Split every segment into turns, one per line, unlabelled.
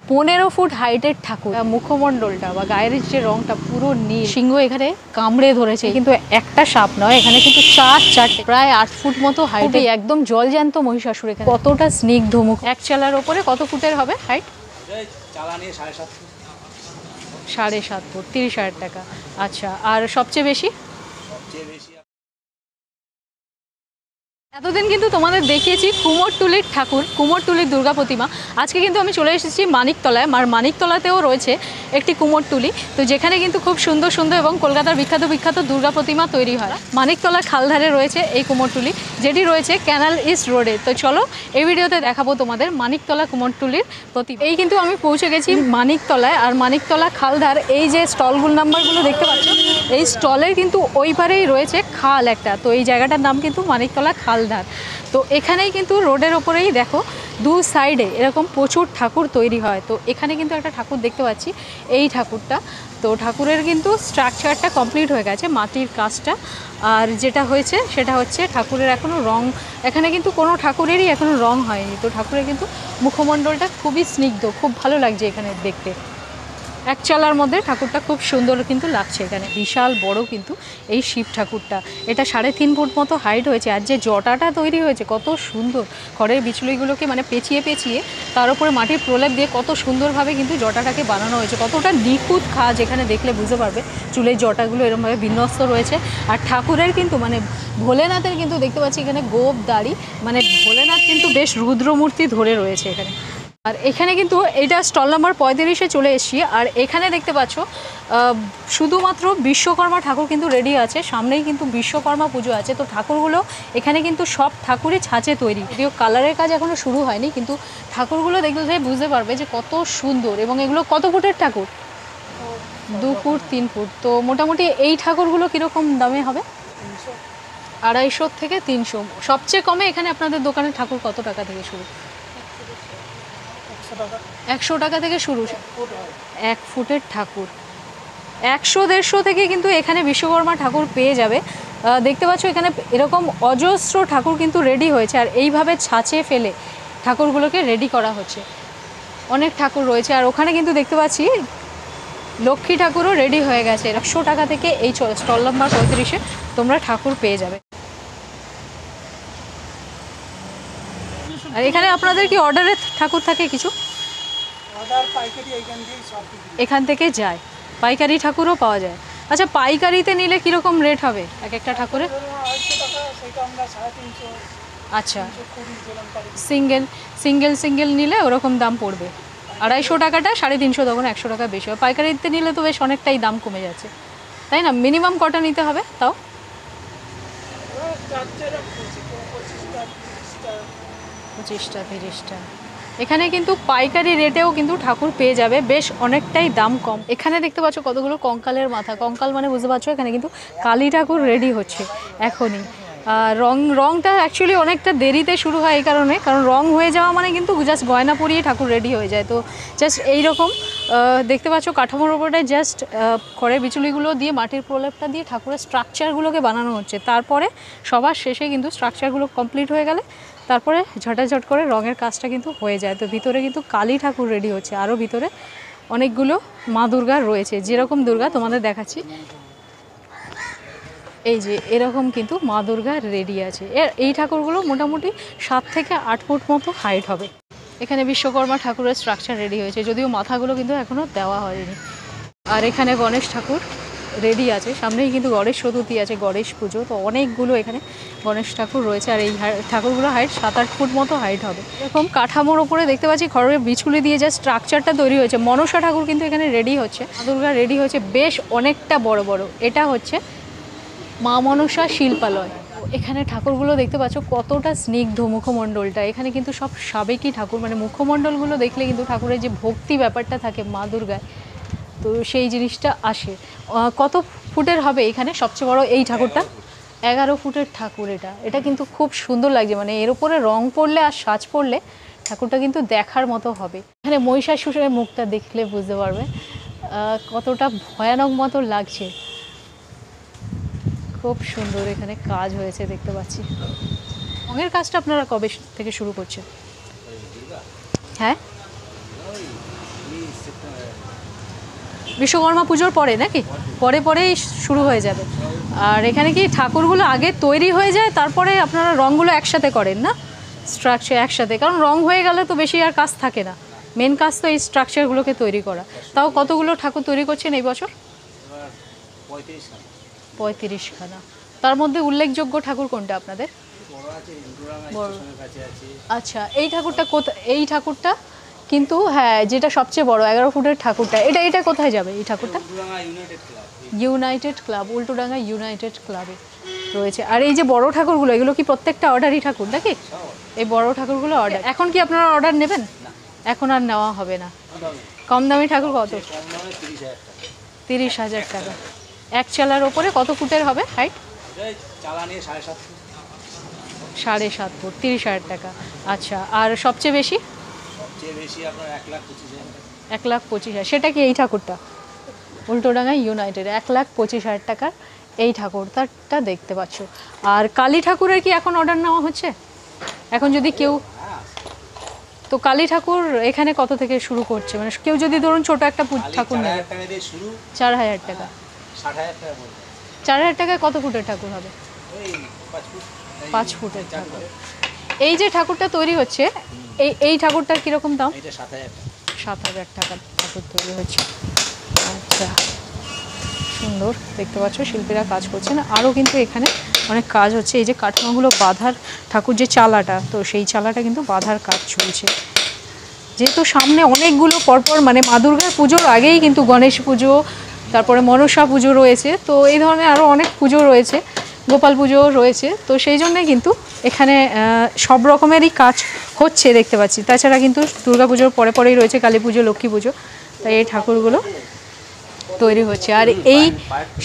15 foot হাইটের ঠাকুর। মুখমণ্ডলটা বা গায়ের যে রংটা পুরো নীল, সিংহ এখানে কামড়ে ধরেছে, কিন্তু একটা সাপ নয়, এখানে কিন্তু চারটে প্রায় 8 ফুট মতো হাইট, একদম জলজ্যান্ত মহিষাসুর। এখানে কতটা স্নিগ্ধ মুখ। এক চালার ওপরে কত ফুটের হবে হাইট? 7.5 ফুট, 30,000 টাকা। আচ্ছা, আর সবচেয়ে বেশি? এতদিন কিন্তু তোমাদের দেখিয়েছি কুমোরটুলির ঠাকুর, কুমোরটুলির দুর্গা প্রতিমা। আজকে কিন্তু আমি চলে এসেছি মানিকতলায়। আর মানিকতলাতেও রয়েছে একটি কুমোরটুলি, তো যেখানে কিন্তু খুব সুন্দর সুন্দর এবং কলকাতার বিখ্যাত দুর্গা প্রতিমা তৈরি হয়। মানিকতলার খালধারে রয়েছে এই কুমোরটুলি, যেটি রয়েছে ক্যানাল ইস্ট রোডে। তো চলো এই ভিডিওতে দেখাবো তোমাদের মানিকতলা কুমোরটুলির প্রতিমা। এই কিন্তু আমি পৌঁছে গেছি মানিকতলায়। আর মানিকতলা খালধার এই যে স্টলগুলো নাম্বারগুলো দেখতে পাচ্ছ, এই স্টলের কিন্তু ওই পারেই রয়েছে খাল একটা। তো এই জায়গাটার নাম কিন্তু মানিকতলা খালধার। তো এখানেই কিন্তু রোডের ওপরেই দেখো দু সাইডে এরকম প্রচুর ঠাকুর তৈরি হয়। তো এখানে কিন্তু একটা ঠাকুর দেখতে পাচ্ছি, এই ঠাকুরটা। তো ঠাকুরের কিন্তু স্ট্রাকচারটা কমপ্লিট হয়ে গেছে, মাটির কাজটা। আর যেটা হয়েছে সেটা হচ্ছে ঠাকুরের এখনও রং, এখানে কিন্তু কোনো ঠাকুরেরই এখনও রং হয়নি। তো ঠাকুরের কিন্তু মুখমণ্ডলটা খুবই স্নিগ্ধ, খুব ভালো লাগছে এখানে দেখতে। এক চালার মধ্যে ঠাকুরটা খুব সুন্দর কিন্তু লাগছে। এখানে বিশাল বড় কিন্তু এই শিব ঠাকুরটা, এটা 3.5 ফুট মতো হাইট হয়েছে। আর যে জটাটা তৈরি হয়েছে কত সুন্দর, খড়ের বিচুলিগুলোকে মানে পেঁচিয়ে পেঁচিয়ে তার উপরে মাটির প্রলেপ দিয়ে কত সুন্দরভাবে কিন্তু জটাটাকে বানানো হয়েছে। কতটা নিখুঁত কাজ এখানে দেখলে বুঝতে পারবে। চুলের জটাগুলো এরকমভাবে বিন্যস্ত রয়েছে। আর ঠাকুরের কিন্তু মানে ভোলেনাথের কিন্তু দেখতে পাচ্ছি এখানে গোপ দাড়ি, মানে ভোলেনাথ কিন্তু বেশ রুদ্রমূর্তি ধরে রয়েছে এখানে। আর এখানে কিন্তু এটা স্টল নাম্বার 35-এ চলে এসেছি। আর এখানে দেখতে পাচ্ছ শুধুমাত্র বিশ্বকর্মা ঠাকুর কিন্তু রেডি আছে, সামনেই কিন্তু বিশ্বকর্মা পুজো আছে। তো ঠাকুরগুলো এখানে কিন্তু সব ঠাকুরই ছাঁচে তৈরি, যদিও কালারের কাজ এখনও শুরু হয়নি, কিন্তু ঠাকুরগুলো দেখলে বুঝতে পারবে যে কত সুন্দর। এবং এগুলো কত ফুটের ঠাকুর? 2 ফুট 3 ফুট। তো মোটামুটি এই ঠাকুরগুলো কীরকম দামে হবে? 250 থেকে 300। সবচেয়ে কমে এখানে আপনাদের দোকানে ঠাকুর কত টাকা থেকে শুরু? 100 টাকা থেকে শুরু। 1 ফুটের ঠাকুর 100-150 থেকে কিন্তু এখানে বিশ্বকর্মা ঠাকুর পেয়ে যাবে। দেখতে পাচ্ছ এখানে এরকম অজস্র ঠাকুর কিন্তু রেডি হয়েছে। আর এইভাবে ছাঁচে ফেলে ঠাকুরগুলোকে রেডি করা হচ্ছে। অনেক ঠাকুর রয়েছে। আর ওখানে কিন্তু দেখতে পাচ্ছি লক্ষ্মী ঠাকুরও রেডি হয়ে গেছে। 100 টাকা থেকে এই স্টল নাম্বার 35-এ তোমরা ঠাকুর পেয়ে যাবে। আর এখানে আপনাদের কি অর্ডারের ঠাকুর থাকে কিছু? এখান থেকে যায়, পাইকারি ঠাকুরও পাওয়া যায়। আচ্ছা, পাইকারিতে নিলে কীরকম রেট হবে এক একটা ঠাকুরে? আচ্ছা, সিঙ্গেল নিলে ওরকম দাম পড়বে। 250 টাকাটা 350, তখন 100 টাকা বেশি হবে। পাইকারিতে নিলে তো বেশ অনেকটাই দাম কমে যাচ্ছে, তাই না? মিনিমাম কটা নিতে হবে তাও? 25টা 30টা। এখানে কিন্তু পাইকারি রেটেও কিন্তু ঠাকুর পেয়ে যাবে, বেশ অনেকটাই দাম কম। এখানে দেখতে পাচ্ছ কতগুলো কঙ্কালের মাথা। কঙ্কাল মানে বুঝতে পারছো এখানে কিন্তু কালী ঠাকুর রেডি হচ্ছে এখনই। রংটা অ্যাকচুয়ালি অনেকটা দেরিতে শুরু হয় এই কারণে, কারণ রং হয়ে যাওয়া মানে কিন্তু জাস্ট গয়না পরিয়ে ঠাকুর রেডি হয়ে যায়। তো জাস্ট এইরকম দেখতে পাচ্ছ কাঠামোর ওপরটায় জাস্ট খড়ের বিচুলিগুলো দিয়ে মাটির প্রলেপটা দিয়ে ঠাকুরের স্ট্রাকচারগুলোকে বানানো হচ্ছে। তারপরে সবার শেষে কিন্তু স্ট্রাকচারগুলো কমপ্লিট হয়ে গেলে তারপরে ঝটাঝট করে রঙের কাজটা কিন্তু হয়ে যায়। তো ভিতরে কিন্তু কালী ঠাকুর রেডি হচ্ছে। আরও ভিতরে অনেকগুলো মা দুর্গা রয়েছে, যেরকম দুর্গা তোমাদের দেখাচ্ছি, এই যে এরকম কিন্তু মা দুর্গা রেডি আছে। এই ঠাকুরগুলো মোটামুটি 7 থেকে 8 ফুট মতো হাইট হবে। এখানে বিশ্বকর্মা ঠাকুরের স্ট্রাকচার রেডি হয়েছে, যদিও মাথাগুলো কিন্তু এখনও দেওয়া হয়নি। আর এখানে গণেশ ঠাকুর রেডি আছে, সামনেই কিন্তু গণেশ চতুর্থী আছে, গণেশ পুজো। তো অনেকগুলো এখানে গণেশ ঠাকুর রয়েছে। আর এই ঠাকুরগুলো হাইট 7-8 ফুট মতো হাইট হবে। এরকম কাঠামোর ওপরে দেখতে পাচ্ছি খড়ের বিচুলি দিয়ে যে স্ট্রাকচারটা তৈরি হয়েছে। মনসা ঠাকুর কিন্তু এখানে রেডি হচ্ছে, মা দুর্গা রেডি হচ্ছে, বেশ অনেকটা বড় বড়। এটা হচ্ছে মা মনসা শিল্পালয়। এখানে ঠাকুরগুলো দেখতে পাচ্ছ কতটা স্নিগ্ধ মুখমণ্ডলটা। এখানে কিন্তু সব সাবেকি ঠাকুর, মানে মুখমণ্ডলগুলো দেখলে কিন্তু ঠাকুরের যে ভক্তি ব্যাপারটা থাকে মা দুর্গায়, তো সেই জিনিসটা আসে। কত ফুটের হবে এখানে সবচেয়ে বড় এই ঠাকুরটা? 11 ফুটের ঠাকুর। এটা কিন্তু খুব সুন্দর লাগছে, মানে এর উপরে রং পড়লে আর সাজ পড়লে ঠাকুরটা কিন্তু দেখার মতো হবে। এখানে মহিষাসুরের মুখটা দেখলে বুঝতে পারবে কতটা ভয়ানক মতো লাগছে। খুব সুন্দর এখানে কাজ হয়েছে দেখতে পাচ্ছি। রঙের কাজটা আপনারা কবে থেকে শুরু করছেন? হ্যাঁ, বিশ্বকর্মা পুজোর পরে নাকি? পরে পরেই শুরু হয়ে যাবে। আর এখানে কি ঠাকুরগুলো আগে তৈরি হয়ে যায়, তারপরে আপনারা রঙগুলো একসাথে করেন না? স্ট্রাকচার একসাথে, কারণ রং হয়ে গেলে তো বেশি আর কাজ থাকে না। মেন কাজ তো এই স্ট্রাকচারগুলোকে তৈরি করা। তাও কতগুলো ঠাকুর তৈরি করছেন এই বছর? 35খানা। তার মধ্যে উল্লেখযোগ্য ঠাকুর কোনটা আপনাদের? আচ্ছা, এই ঠাকুরটা এই ঠাকুরটা কিন্তু হ্যাঁ, যেটা সবচেয়ে বড় 11 ফুটের ঠাকুরটা, এটা কোথায় যাবে এই ঠাকুরটা? ইউনাইটেড ক্লাব, উল্টোডাঙ্গা ইউনাইটেড ক্লাবে রয়েছে। আর এই যে বড় ঠাকুরগুলো, এগুলো কি প্রত্যেকটা অর্ডারই ঠাকুর নাকি? এই বড় ঠাকুরগুলো অর্ডার। এখন কি আপনারা অর্ডার নেবেন? এখন আর নেওয়া হবে না। কম দামি ঠাকুর কত? 30,000 টাকা। এক চালার ওপরে কত ফুটের হবে হাইট? 7.5 ফুট, 30,000 টাকা। আচ্ছা, আর সবচেয়ে বেশি? 1,25,000। সেটা কি এই ঠাকুরটা? উল্টোডাঙ্গা ইউনাইটেড 1,25,000 টাকার এই ঠাকুরটা দেখতে পাচ্ছ। আর কালী ঠাকুরের কি এখন অর্ডার নেওয়া হচ্ছে? এখন যদি কেউ, তো কালী ঠাকুর এখানে কত থেকে শুরু করছে? মানে কেউ যদি ধরুন ছোট একটা ঠাকুর নেবে, 4,000 টাকা। 4,000 টাকায় কত ফুটের ঠাকুর হবে? 5 ফুটের ঠাকুর। এই যে ঠাকুরটা তৈরি হচ্ছে, এই ঠাকুরটার কিরকম দাম? 7,000 টাকার ঠাকুর তৈরি হচ্ছে। আচ্ছা, সুন্দর দেখতে পাচ্ছ, শিল্পীরা কাজ করছেন। আরও কিন্তু এখানে অনেক কাজ হচ্ছে। এই যে কাঠামোগুলো বাঁধার, ঠাকুর যে চালাটা, তো সেই চালাটা কিন্তু বাঁধার কাজ চলছে। যেহেতু সামনে অনেকগুলো পরপর, মানে মা দুর্গার পুজোর আগেই কিন্তু গণেশ পুজো, তারপরে মনসা পুজো রয়েছে, তো এই ধরনের আরও অনেক পুজো রয়েছে, গোপাল পুজো রয়েছে। তো সেই জন্যে কিন্তু এখানে সব রকমেরই কাজ হচ্ছে দেখতে পাচ্ছি। তাছাড়া কিন্তু দুর্গা পুজোর পরে পরেই রয়েছে কালী পুজো, লক্ষ্মী পুজো, তাই এই ঠাকুরগুলো তৈরি হচ্ছে। আর এই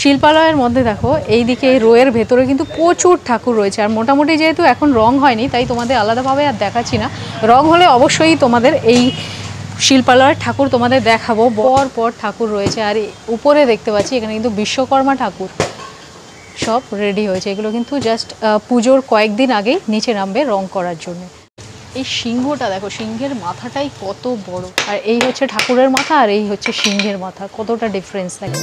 শিল্পালয়ের মধ্যে দেখো, এই দিকে রোয়ের ভেতরে কিন্তু প্রচুর ঠাকুর রয়েছে। আর মোটামুটি যেহেতু এখন রং হয়নি, তাই তোমাদের আলাদাভাবে আর দেখাচ্ছি না। রং হলে অবশ্যই তোমাদের এই শিল্পালয়ের ঠাকুর তোমাদের দেখাবো। পর ঠাকুর রয়েছে। আর উপরে দেখতে পাচ্ছি এখানে কিন্তু বিশ্বকর্মা ঠাকুর সব রেডি হয়েছে। এগুলো কিন্তু জাস্ট পুজোর কয়েকদিন আগেই নিচে নামবে রং করার জন্য। এই সিংহটা দেখো, সিংহের মাথাটাই কত বড়। আর এই হচ্ছে ঠাকুরের মাথা, আর এই হচ্ছে সিংহের মাথা, কতটা ডিফারেন্স থাকে।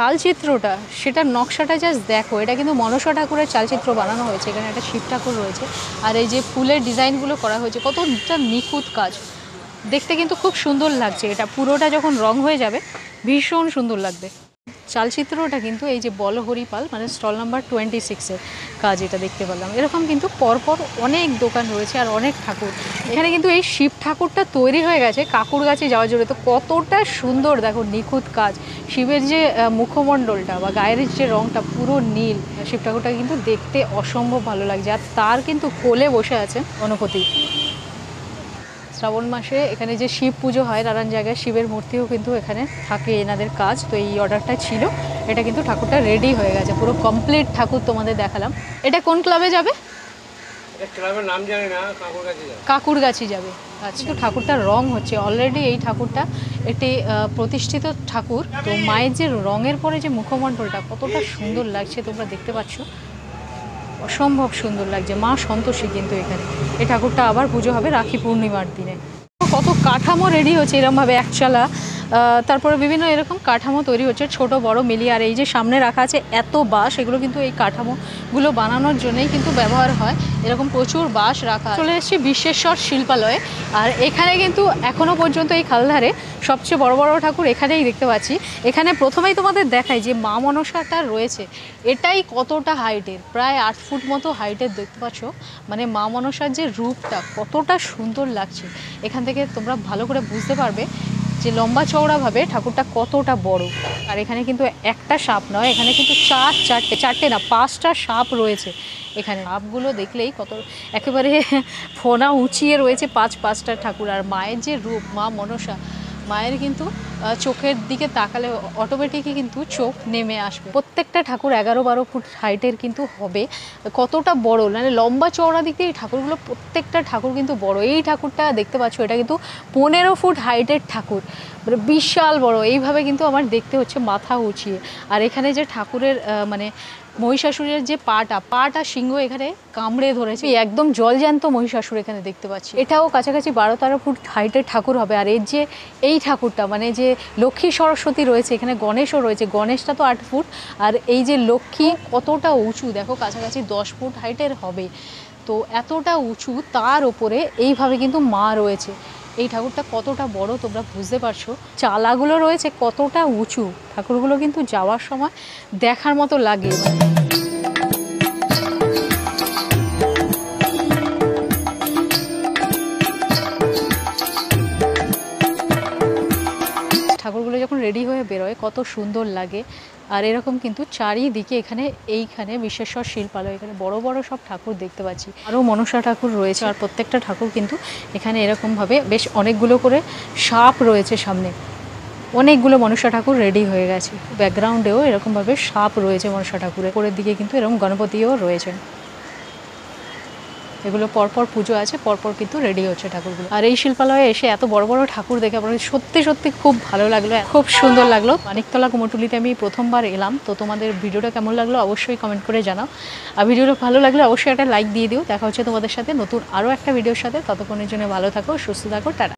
চালচিত্রটা, সেটার নকশাটা জাস্ট দেখো। এটা কিন্তু মনসা ঠাকুরের চালচিত্র বানানো হয়েছে। এখানে একটা শিব ঠাকুর রয়েছে, আর এই যে ফুলের ডিজাইনগুলো করা হয়েছে, কতটা নিখুঁত কাজ। দেখতে কিন্তু খুব সুন্দর লাগছে। এটা পুরোটা যখন রং হয়ে যাবে ভীষণ সুন্দর লাগবে। চালচিত্রটা কিন্তু এই যে বলহরি পাল, মানে স্টল নাম্বার 26-এর কাজ, এটা দেখতে পেলাম। এরকম কিন্তু পরপর অনেক দোকান রয়েছে আর অনেক ঠাকুর। এখানে কিন্তু এই শিব ঠাকুরটা তৈরি হয়ে গেছে কাকুরগাছি যাওয়া জুড়ে। তো কতটা সুন্দর দেখো, নিখুঁত কাজ। শিবের যে মুখমণ্ডলটা বা গায়ের যে রংটা পুরো নীল। শিব ঠাকুরটা কিন্তু দেখতে অসম্ভব ভালো লাগছে। আর তার কিন্তু কোলে বসে আছেন গণপতি। শ্রাবণ মাসে এখানে যে শিব পুজো হয়, নানান জায়গায় শিবের মূর্তিও কিন্তু এখানে থাকে এনাদের কাজ। তো এই অর্ডারটা ছিল, এটা কিন্তু ঠাকুরটা রেডি হয়ে গেছে, পুরো কমপ্লিট ঠাকুর তোমাদের দেখালাম। এটা কোন ক্লাবে যাবে? ক্লাবের নাম জানি না, কাকুরগাছি যাবে। আচ্ছা, তো ঠাকুরটার রং হচ্ছে অলরেডি। এই ঠাকুরটা একটি প্রতিষ্ঠিত ঠাকুর। তো মায়ের যে রঙের পরে যে মুখমণ্ডলটা কতটা সুন্দর লাগছে তোমরা দেখতে পাচ্ছ, অসম্ভব সুন্দর লাগছে। মা সন্তোষী কিন্তু এখানে। এই ঠাকুরটা আবার পুজো হবে রাখি পূর্ণিমার দিনে। কত কাঠামো রেডি হচ্ছে এরকমভাবে, একচালা, তারপরে বিভিন্ন এরকম কাঠামো তৈরি হচ্ছে ছোট বড় মিলিয়ে। আর এই যে সামনে রাখা আছে এত বাঁশ, এগুলো কিন্তু এই কাঠামোগুলো বানানোর জন্যই কিন্তু ব্যবহার হয়। এরকম প্রচুর বাঁশ রাখা। চলে এসেছি বিশ্বেশ্বর শিল্পালয়ে। আর এখানে কিন্তু এখনও পর্যন্ত এই খালধারে সবচেয়ে বড় বড় ঠাকুর এখানেই দেখতে পাচ্ছি। এখানে প্রথমেই তোমাদের দেখাই যে মা মনসাটা রয়েছে, এটাই কতটা হাইটের, প্রায় 8 ফুট মতো হাইটের দেখতে পাচ্ছ। মানে মা মনসার যে রূপটা কতটা সুন্দর লাগছে, এখান থেকে তোমরা ভালো করে বুঝতে পারবে যে লম্বা চওড়াভাবে ঠাকুরটা কতটা বড়। আর এখানে কিন্তু একটা সাপ নয়, এখানে কিন্তু চারটে না 5টা সাপ রয়েছে। এখানে সাপগুলো দেখলেই কত একেবারে ফোনা উঁচিয়ে রয়েছে 5টা ঠাকুর। আর মায়ের যে রূপ, মা মনসা মায়ের কিন্তু চোখের দিকে তাকালে অটোমেটিকই কিন্তু চোখ নেমে আসবে। প্রত্যেকটা ঠাকুর 11-12 ফুট হাইটের কিন্তু হবে। কতটা বড়, মানে লম্বা চওড়া দিক দিয়ে এই ঠাকুরগুলো প্রত্যেকটা ঠাকুর কিন্তু বড়। এই ঠাকুরটা দেখতে পাচ্ছ, এটা কিন্তু 15 ফুট হাইটের ঠাকুর, মানে বিশাল বড়। এইভাবে কিন্তু আমার দেখতে হচ্ছে মাথা উঁচিয়ে। আর এখানে যে ঠাকুরের মানে মহিষাসুরের যে পাটা সিংহ এখানে কামড়ে ধরেছে, একদম জলজ্যান্ত মহিষাসুর এখানে দেখতে পাচ্ছি। এটাও কাছাকাছি 12-13 ফুট হাইটের ঠাকুর হবে। আর এর যে এই ঠাকুরটা, মানে যে লক্ষ্মী সরস্বতী রয়েছে, এখানে গণেশও রয়েছে। গণেশটা তো 8 ফুট, আর এই যে লক্ষ্মী কতটা উঁচু দেখো, কাছাকাছি 10 ফুট হাইটের হবে। তো এতটা উঁচু, তার ওপরে এইভাবে কিন্তু মা রয়েছে। এই ঠাকুরটা কতটা বড় তোমরা বুঝতে পারছো। চালাগুলো রয়েছে কতটা উঁচু, ঠাকুরগুলো কিন্তু যাওয়ার সময় দেখার মতো লাগে। ঠাকুরগুলো যখন রেডি হয়ে বেরোয় কত সুন্দর লাগে। আর এরকম কিন্তু চারিদিকে এইখানে বিশ্বেশ্বর শিল্পালয়, এখানে বড় বড় সব ঠাকুর দেখতে পাচ্ছি। আরও মনসা ঠাকুর রয়েছে। আর প্রত্যেকটা ঠাকুর কিন্তু এখানে এরকমভাবে বেশ অনেকগুলো করে সাপ রয়েছে সামনে। অনেকগুলো মনসা ঠাকুর রেডি হয়ে গেছে। ব্যাকগ্রাউন্ডেও এরকমভাবে সাপ রয়েছে মনসা ঠাকুরের। উপরের দিকে কিন্তু এরকম গণপতিও রয়েছেন। এগুলো পরপর পুজো আছে, পরপর কিন্তু রেডি হচ্ছে ঠাকুরগুলো। আর এই শিল্পালয়ে এসে এত বড় বড় ঠাকুর দেখে আমার সত্যি সত্যি খুব ভালো লাগলো, খুব সুন্দর লাগলো। মানিকতলা কুমোরটুলিতে আমি প্রথমবার এলাম। তো তোমাদের ভিডিওটা কেমন লাগলো অবশ্যই কমেন্ট করে জানাও। আর ভিডিওটা ভালো লাগলে অবশ্যই একটা লাইক দিয়ে দিও। দেখা হচ্ছে তোমাদের সাথে নতুন আরও একটা ভিডিওর সাথে। ততক্ষণের জন্য ভালো থাকো, সুস্থ থাকো, টাটা।